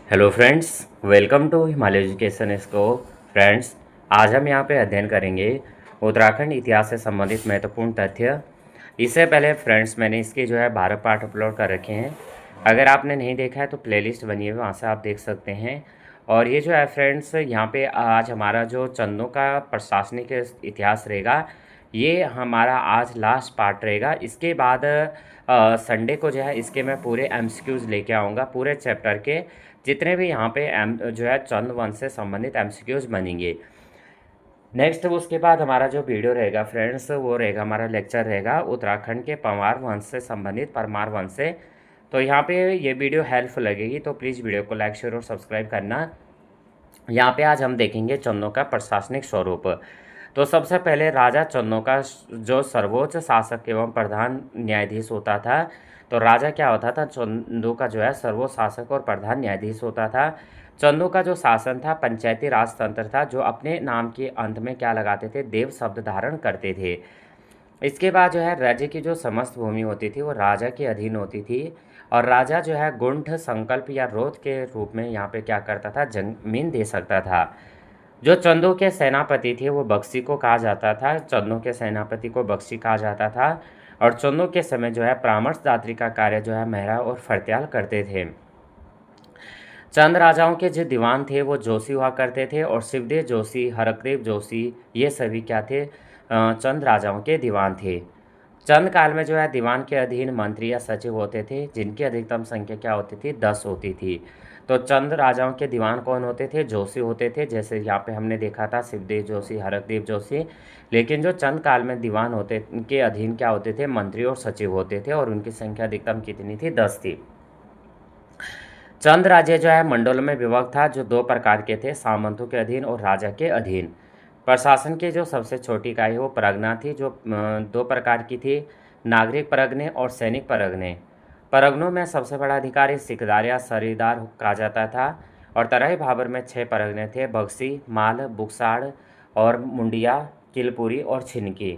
Hello friends, welcome to Himalaya education इसको। Friends, आज हम यहाँ पे अध्ययन करेंगे उत्तराखंड इतिहास से संबंधित महत्वपूर्ण तथ्य। इससे पहले फ्रेंड्स मैंने इसके जो है 12 पार्ट अपलोड कर रखे हैं। अगर आपने नहीं देखा है तो प्लेलिस्ट बनी है, वहाँ से आप देख सकते हैं। और ये जो है फ्रेंड्स, यहाँ पे आज हमारा जो चंदों का प्रशासनिक इतिहास रहेगा, ये हमारा आज लास्ट पार्ट रहेगा। इसके बाद संडे को जो है इसके मैं पूरे एमसीक्यूज़ लेके आऊँगा, पूरे चैप्टर के जितने भी यहाँ पे जो है चंद वंश से संबंधित एमसीक्यूज़ बनेंगे। नेक्स्ट उसके बाद हमारा जो वीडियो रहेगा फ्रेंड्स, वो रहेगा हमारा लेक्चर रहेगा उत्तराखंड के परमार वंश से संबंधित, परमार वंश से। तो यहाँ पे ये वीडियो हेल्पफुल लगेगी, तो प्लीज़ वीडियो को लाइक शेयर और सब्सक्राइब करना। यहाँ पे आज हम देखेंगे चंदों का प्रशासनिक स्वरूप। तो सबसे पहले राजा चंदों का जो सर्वोच्च शासक एवं प्रधान न्यायाधीश होता था। तो राजा क्या होता था, चंदों का जो है सर्वोच्च शासक और प्रधान न्यायाधीश होता था। चंदों का जो शासन था पंचायती राज तंत्र था, जो अपने नाम के अंत में क्या लगाते थे, देव शब्द धारण करते थे। इसके बाद जो है राज्य की जो समस्त भूमि होती थी वो राजा के अधीन होती थी। और राजा जो है गुंठ, संकल्प या रोध के रूप में यहाँ पे क्या करता था, जमीन दे सकता था। जो चंदों के सेनापति थे वो बख्शी को कहा जाता था, चंदों के सेनापति को बख्शी कहा जाता था। और चंदों के समय जो है परामर्शदात्री का कार्य जो है मेहरा और फरत्याल करते थे। चंद राजाओं के जो दीवान थे वो जोशी हुआ करते थे, और शिवदेव जोशी, हरकदेव जोशी, ये सभी क्या थे, चंद राजाओं के दीवान थे। चंद काल में जो है दीवान के अधीन मंत्री या सचिव होते थे, जिनकी अधिकतम संख्या क्या होती थी, 10 होती थी। तो चंद राजाओं के दीवान कौन होते थे, जोशी होते थे, जैसे यहाँ पे हमने देखा था शिवदेव जोशी, हरकदेव जोशी। लेकिन जो चंद काल में दीवान होते के अधीन क्या होते थे, मंत्री और सचिव होते थे, और उनकी संख्या अधिकतम कितनी थी, 10 थी। चंद राज्य जो है मंडलों में विभक्त था, जो 2 प्रकार के थे, सामंतों के अधीन और राजा के अधीन। प्रशासन की जो सबसे छोटी इकाई वो परगना थी, जो 2 प्रकार की थी, नागरिक परगने और सैनिक परगने। परगनों में सबसे बड़ा अधिकारी सिकदार या सरीदार कहा जाता था। और तराई भाबर में 6 परगने थे, बक्सी, माल, बुकसाड़ और मुंडिया, किलपुरी और छिनकी।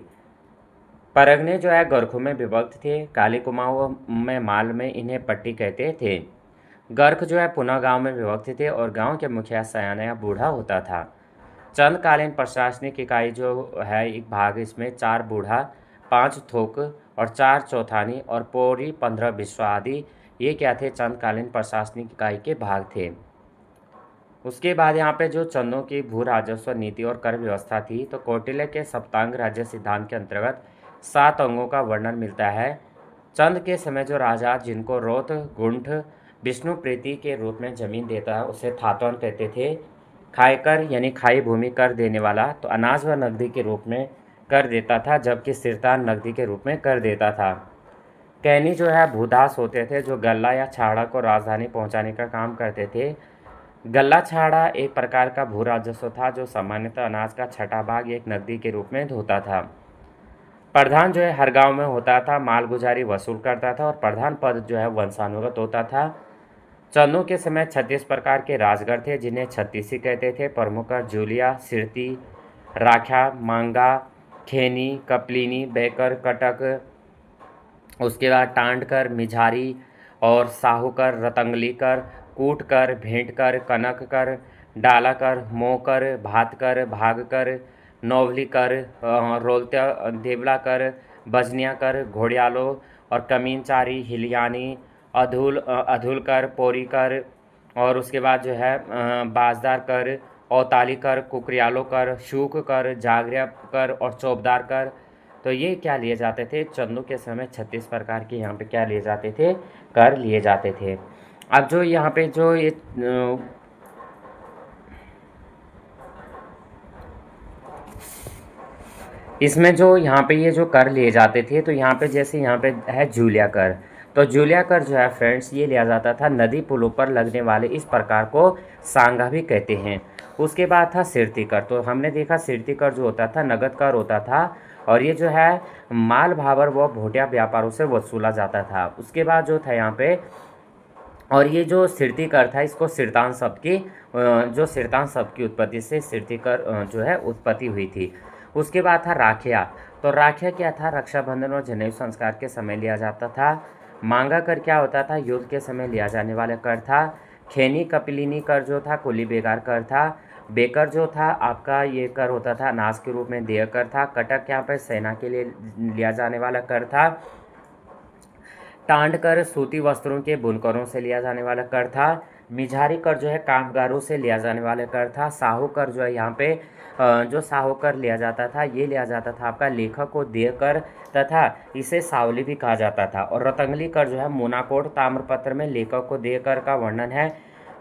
परगने जो है गोरखों में विभक्त थे, काली कुमाऊं में, माल में इन्हें पट्टी कहते थे। गर्क जो है पुनः गांव में विभक्त थे, और गांव के मुखिया सयाना या बूढ़ा होता था। चंदकालीन प्रशासनिक इकाई जो है एक भाग, इसमें 4 बूढ़ा, 5 थोक और 4 चौथानी और पौरी 15 बिस्वा आदि, ये क्या थे, चंदकालीन प्रशासनिक इकाई के भाग थे। उसके बाद यहाँ पे जो चंदों की भू राजस्व नीति और कर व्यवस्था थी, तो कौटिल्य के सप्तांग राज्य सिद्धांत के अंतर्गत 7 अंगों का वर्णन मिलता है। चंद के समय जो राजा जिनको रोत, गुंठ, विष्णु प्रीति के रूप में जमीन देता है उसे थातवन कहते थे। खायकर यानी खाई भूमि कर देने वाला तो अनाज व नकदी के रूप में कर देता था, जबकि सिरतान नकदी के रूप में कर देता था। कैनी जो है भूदास होते थे, जो गल्ला या छाड़ा को राजधानी पहुंचाने का काम करते थे। गल्ला छाड़ा एक प्रकार का भू राजस्व था, जो सामान्यतः अनाज का छठा भाग एक नकदी के रूप में होता था। प्रधान जो है हर गांव में होता था, मालगुजारी वसूल करता था, और प्रधान पद जो है वंशानुगत होता था। चंदों के समय 36 प्रकार के राजगढ़ थे, जिन्हें छत्तीसी कहते थे। प्रमुख जूलिया, सिरती, राख्या, मांगा, खेनी, कपलिनी, बेकर, कटक, उसके बाद टांडकर, मिझारी और साहूकर, रतंगलीकर, कूटकर, भेंटकर, कनककर, डालाकर, मोकर, भातकर, भागकर, नौवलीकर, रोलत्या, देवलाकर, बजनियाकर, घोड़ियालो और कमीनचारी, हिलियानी, अधुलकर, पोरीकर, और उसके बाद जो है बाजदार कर, औताली कर, कुकरियालो कर, शूक कर, जागरिया कर और चौबदार कर। तो ये क्या लिए जाते थे, चंदों के समय 36 प्रकार के यहाँ पे क्या लिए जाते थे, कर लिए जाते थे। अब जो यहाँ पे जो ये इसमें जो यहाँ पे ये जो कर लिए जाते थे, तो यहाँ पे जैसे यहाँ पे है जूलिया कर। तो जूलिया कर जो है फ्रेंड्स, ये लिया जाता था नदी पुलों पर लगने वाले इस प्रकार को सांगा भी कहते हैं। उसके बाद था सिरती कर। तो हमने देखा सिरती कर जो होता था नगद कर होता था, और ये जो है माल भावर व भोटिया व्यापारों से वसूला जाता था। उसके बाद जो था यहाँ पे, और ये जो सिरती कर था इसको सिरतान शब्द की जो सिरतान शब्द की उत्पत्ति से सिरती कर जो है उत्पत्ति हुई थी। उसके बाद था राखिया। तो राखिया क्या था, रक्षाबंधन और जनेऊ संस्कार के समय लिया जाता था। मांगा कर क्या होता था, युद्ध के समय लिया जाने वाला कर था। खैनी कपिलिनी कर जो था कुली बेगार कर था। बेकर जो था आपका ये कर होता था अनाज के रूप में देय कर था। कटक यहाँ पे सेना के लिए लिया जाने वाला कर था। टांड कर सूती वस्त्रों के बुनकरों से लिया जाने वाला कर था। मिझारी कर जो है कामगारों से लिया जाने वाला कर था। साहू कर जो है यहाँ पे जो साहू कर लिया जाता था ये लिया जाता था आपका लेखक को देय कर तथा इसे सावली भी कहा जाता था। और रतंगली कर जो है मोनाकोट ताम्रपत्र में लेखक को देय कर का वर्णन है।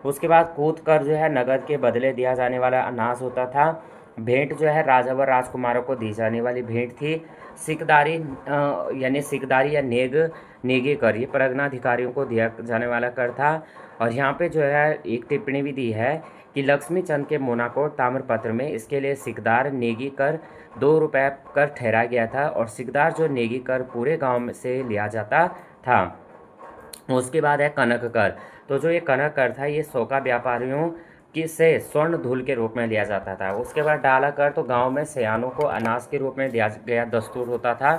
उसके बाद कूद कर जो है नगद के बदले दिया जाने वाला अनाज होता था। भेंट जो है राजा व राजकुमारों को दी जाने वाली भेंट थी। सिकदारी यानी सिकदारी या नेगी कर ये परगनाधिकारियों को दिया जाने वाला कर था। और यहाँ पे जो है एक टिप्पणी भी दी है कि लक्ष्मी चंद के मोनाकोट ताम्रपत्र में इसके लिए सिकदार नेगी कर 2 रुपये कर ठहराया गया था। और सिकदार जो नेगी कर पूरे गांव में से लिया जाता था। उसके बाद है कनक कर। तो जो ये कनक कर था ये सोका व्यापारियों की से स्वर्ण धूल के रूप में लिया जाता था। उसके बाद डाला कर तो गांव में सयानों को अनाज के रूप में दिया गया दस्तूर होता था।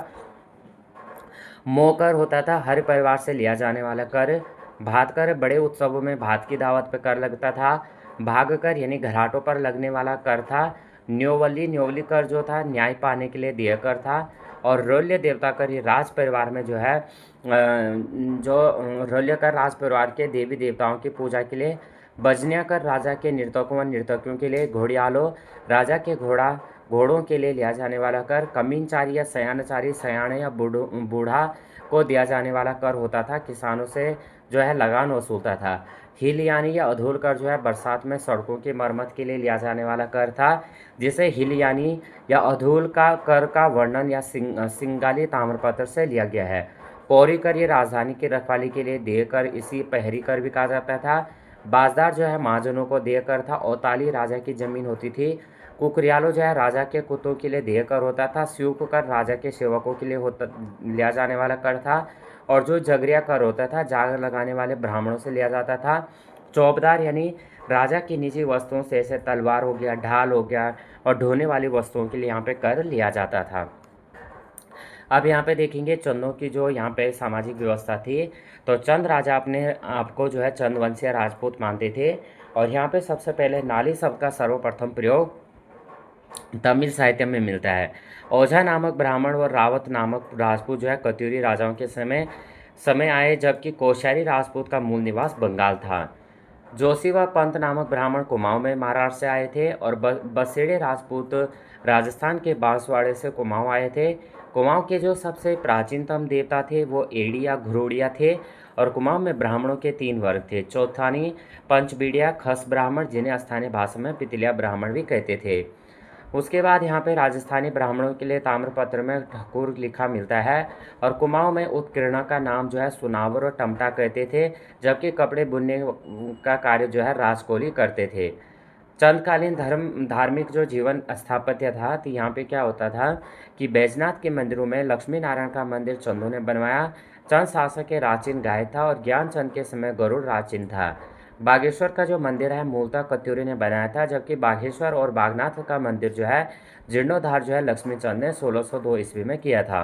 मोकर होता था हर परिवार से लिया जाने वाला कर। भात कर बड़े उत्सवों में भात की दावत पर कर लगता था। भाग कर यानी घराटों पर लगने वाला कर था। न्योवली कर जो था न्याय पाने के लिए दिया कर था। और रौल्य देवता कर ये राज परिवार में जो है जो रौल्य कर राज परिवार के देवी देवताओं की पूजा के लिए। बजनिया कर राजा के नर्तकों व नर्तकियों के लिए। घोड़ियालों राजा के घोड़ों के लिए लिया जाने वाला कर। कमीनचारी या सयानचारी सयाने या बूढ़ा को दिया जाने वाला कर होता था। किसानों से जो है लगान वसूलता था। हिल यानी या अधूल कर जो है बरसात में सड़कों की मरम्मत के लिए लिया जाने वाला कर था। जिसे हिल यानी या अधूल का कर का वर्णन या सिंगाली ताम्रपत्र से लिया गया है। पौरी कर ये राजधानी की रखवाली के लिए देय कर इसी पहरी कर भी कहा जाता था। बाजदार जो है महाजनों को देय कर था। औताली राजा की जमीन होती थी। कुकरियालो जो है राजा के कुत्तों के लिए देय कर होता था। स्यूक कर राजा के सेवकों के लिए लिया जाने वाला कर था। और जो जगरिया कर होता था जाग लगाने वाले ब्राह्मणों से लिया जाता था। चौबदार यानी राजा की निजी वस्तुओं से जैसे तलवार हो गया ढाल हो गया और ढोने वाली वस्तुओं के लिए यहाँ पे कर लिया जाता था। अब यहाँ पे देखेंगे चंदों की जो यहाँ पे सामाजिक व्यवस्था थी। तो चंद राजा अपने आपको जो है चंदवंशीय राजपूत मानते थे। और यहाँ पे सबसे पहले नाली शब्द का सर्वप्रथम प्रयोग तमिल साहित्य में मिलता है। ओझा नामक ब्राह्मण और रावत नामक राजपूत जो है कत्यूरी राजाओं के समय आए जबकि कोश्यारी राजपूत का मूल निवास बंगाल था। जोशी व पंत नामक ब्राह्मण कुमाऊं में महाराष्ट्र से आए थे। और बसेड़े राजपूत राजस्थान के बांसवाड़े से कुमाऊं आए थे। कुमाऊं के जो सबसे प्राचीनतम देवता थे वो एड़ी या घुरोड़िया थे। और कुमाऊं में ब्राह्मणों के 3 वर्ग थे चौथानी पंचबीड़िया खस ब्राह्मण जिन्हें स्थानीय भाषा में पितलिया ब्राह्मण भी कहते थे। उसके बाद यहाँ पे राजस्थानी ब्राह्मणों के लिए ताम्रपत्र में ठाकुर लिखा मिलता है। और कुमाऊं में उत्कीर्णा का नाम जो है सुनावर और टमटा कहते थे। जबकि कपड़े बुनने का कार्य जो है राजकोली करते थे। चंदकालीन धार्मिक जो जीवन स्थापत्य था तो यहाँ पे क्या होता था कि बैजनाथ के मंदिरों में लक्ष्मी नारायण का मंदिर चंदों ने बनवाया। चंद शासक के राचिन गाय था और ज्ञानचंद के समय गरुड़ राचिन था। बागेश्वर का जो मंदिर है मूलतः कत्यूरी ने बनाया था। जबकि बागेश्वर और बागनाथ का मंदिर जो है जीर्णोद्धार जो है लक्ष्मीचंद ने 1602 ईस्वी में किया था।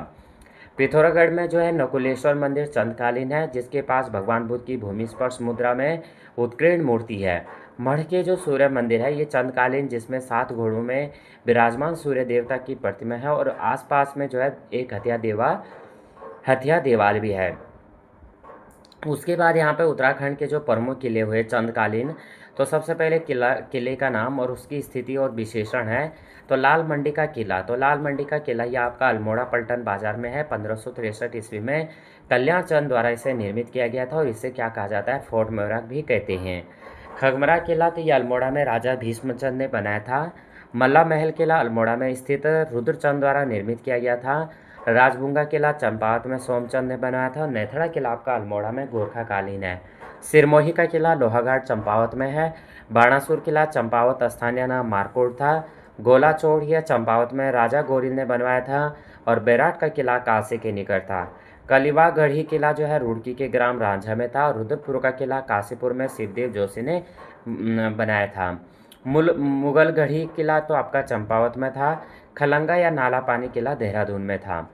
पिथौरागढ़ में जो है नकुलेश्वर मंदिर चंदकालीन है जिसके पास भगवान बुद्ध की भूमि स्पर्श मुद्रा में उत्कीर्ण मूर्ति है। मढ़ के जो सूर्य मंदिर है ये चंदकालीन जिसमें 7 घोड़ों में विराजमान सूर्य देवता की प्रतिमा है। और आसपास में जो है एक हथिया देवाल भी है। उसके बाद यहाँ पे उत्तराखंड के जो प्रमुख किले हुए चंदकालीन तो सबसे पहले किले का नाम और उसकी स्थिति और विशेषण है। तो लाल मंडी का किला। तो लाल मंडी का किला ये आपका अल्मोड़ा पलटन बाजार में है। 1563 ईस्वी में कल्याण चंद द्वारा इसे निर्मित किया गया था। और इसे क्या कहा जाता है फोर्ट म्यूरक भी कहते हैं। खगमरा किला तो ये अल्मोड़ा में राजा भीष्मचंद ने बनाया था। मल्ला महल किला अल्मोड़ा में स्थित रुद्रचंद द्वारा निर्मित किया गया था। राजबुंगा किला चंपावत में सोमचंद ने बनाया था। नेथड़ा किला आपका अल्मोड़ा में गोरखाकालीन है। सिरमोही का किला लोहाघाट चंपावत में है। बाणासुर किला चंपावत स्थानीय नाम मारकोट था। गोला चौड़िया चंपावत में राजा गोरिल ने बनवाया था। और बैराट का किला काशी के निकट था। कलिवा गढ़ी किला जो है रुड़की के ग्राम रांझा में था। और रुद्रपुर का किला काशीपुर में शिवदेव जोशी ने बनाया था। मुगल गढ़ी किला तो आपका चंपावत में था। खलंगा या नाला पानी किला देहरादून में था।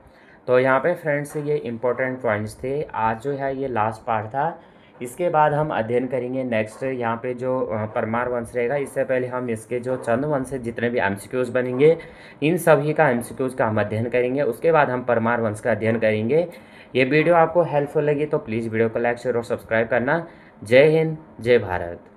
तो यहाँ पे फ्रेंड्स ये इम्पोर्टेंट पॉइंट्स थे। आज जो है ये लास्ट पार्ट था। इसके बाद हम अध्ययन करेंगे नेक्स्ट यहाँ पे जो परमार वंश रहेगा। इससे पहले हम इसके जो चंद वंश से जितने भी एमसीक्यूज बनेंगे इन सभी का एमसीक्यूज का हम अध्ययन करेंगे। उसके बाद हम परमार वंश का अध्ययन करेंगे। ये वीडियो आपको हेल्पफुल लगी तो प्लीज़ वीडियो को लाइक शेयर और सब्सक्राइब करना। जय हिंद, जय भारत।